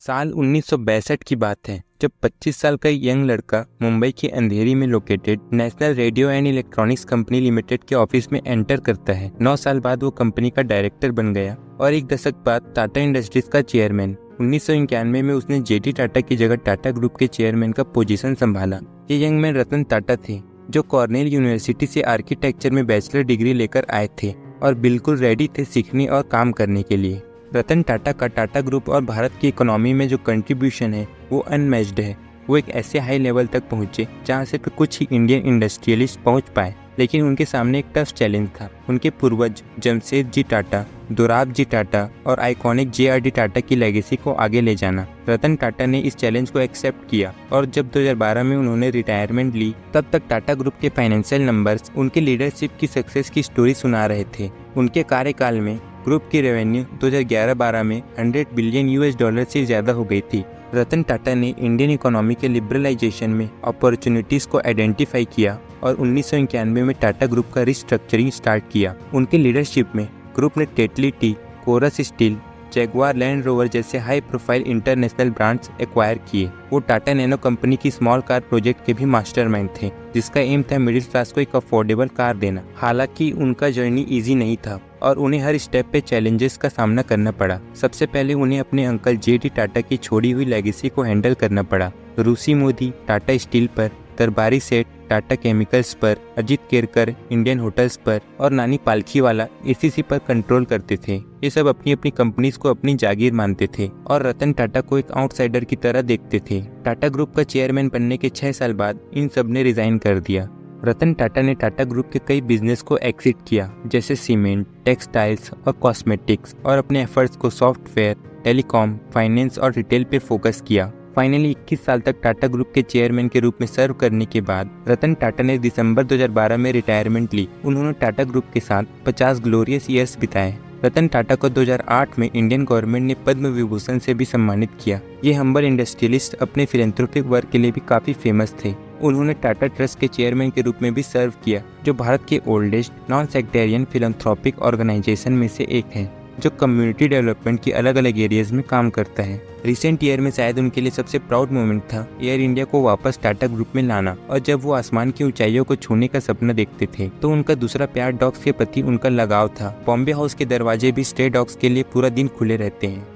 साल 1962 की बात है जब 25 साल का यंग लड़का मुंबई के अंधेरी में located national radio and electronics company limited के ऑफिस में एंटर करता है। 9 साल बाद वो कंपनी का डायरेक्टर बन गया और एक दशक बाद टाटा इंडस्ट्रीज का चेयरमैन। 1991 में उसने जेटी टाटा की जगह टाटा ग्रुप के चेयरमैन का पोजीशन संभाला। ये यंग मैन रतन टाटा थे जो कॉर्नेल यूनिवर्सिटी से आर्किटेक्चर में बैचलर डिग्री लेकर आए थे और बिल्कुल रेडी थे सीखने और काम करने के लिए। रतन टाटा का टाटा ग्रुप और भारत की इकोनॉमी में जो कंट्रीब्यूशन है वो अनमैच्ड है। वो एक ऐसे हाई लेवल तक पहुंचे जहां सिर्फ कुछ ही इंडियन इंडस्ट्रियलिस्ट पहुंच पाए, लेकिन उनके सामने एक टफ चैलेंज था। उनके पूर्वज जमशेदजी टाटा, दोराबजी टाटा और आइकॉनिक जेआरडी टाटा की लेगेसी को आगे ले जाना। रतन टाटा ने इस चैलेंज को एक्सेप्ट किया और जब 2012 में उन्होंने रिटायरमेंट ली, तब तक टाटा ग्रुप के फाइनेंशियल नंबर्स उनके लीडरशिप की सक्सेस की स्टोरी सुना रहे थे। उनके कार्यकाल में ग्रुप की रेवेन्यू 2011-12 में 100 बिलियन यूएस डॉलर से ज़्यादा हो गई थी। रतन टाटा ने इंडियन इकोनॉमी के लिबरलाइजेशन में अपॉर्चुनिटीज़ को आइडेंटिफाई किया और 1991 में टाटा ग्रुप का रिस्ट्रक्चरिंग स्टार्ट किया। उनके लीडरशिप में ग्रुप ने Tetley tea, Corus steel, Jaguar Land Rover जैसे high profile international brands acquire किए। वो टाटा नैनो कंपनी की स्मॉल कार प्रोजेक्ट के भी मास्टरमाइंड थे, जिसका एम था मिडिल क्लास को एक अफोर्डेबल कार देना। हालांकि उनका जर्नी इजी नहीं था और उन्हें हर स्टेप पे चैलेंजेस का सामना करना पड़ा। सबसे पहले उन्हें अपने अंकल जेटी टाटा की छोड़ी हुई लेगेसी को हैंडल करना पड़ा। रूसी मोदी टाटा स्टील पर, दरबारी सेठ टाटा केमिकल्स पर, अजीत केरकर इंडियन होटल्स पर और नानी पालखीवाला एसीसी पर कंट्रोल करते थे। ये सब अपनी अपनी कंपनीज को अपनी जागीर मानते थे और रतन टाटा को एक आउटसाइडर की तरह देखते थे। टाटा ग्रुप का चेयरमैन बनने के 6 साल बाद इन सब ने रिजाइन कर दिया। रतन टाटा ने टाटा ग्रुप के कई बिजनेस को एग्जिट किया, जैसे सीमेंट, टेक्सटाइल्स और कॉस्मेटिक्स, और अपने एफर्ट्स को सॉफ्टवेयर, टेलीकॉम, फाइनेंस और रिटेल पे फोकस किया। फाइनली 21 साल तक टाटा ग्रुप के चेयरमैन के रूप में सर्व करने के बाद रतन टाटा ने दिसंबर 2012 में रिटायरमेंट ली। उन्होंने टाटा ग्रुप के साथ 50 ग्लोरियस ईयर्स बिताए। रतन टाटा को 2008 में इंडियन गवर्नमेंट ने पद्म विभूषण से भी सम्मानित किया। ये हम्बल इंडस्ट्रियलिस्ट अपने फिलैंथ्रोपिक वर्क के लिए भी काफी फेमस थे। उन्होंने टाटा ट्रस्ट के चेयरमैन के रूप में भी सर्व किया, जो भारत के oldest non sectarian philanthropic organisation में से एक है, जो कम्युनिटी डेवलपमेंट की अलग अलग एरियाज में काम करता है। रिसेंट ईयर में शायद उनके लिए सबसे प्राउड मोमेंट था एयर इंडिया को वापस टाटा ग्रुप में लाना, और जब वो आसमान की ऊंचाइयों को छूने का सपना देखते थे तो उनका दूसरा प्यार डॉग्स के प्रति उनका लगाव था। बॉम्बे हाउस के दरवाजे भी स्ट्रे डॉग्स के लिए पूरा दिन खुले रहते हैं।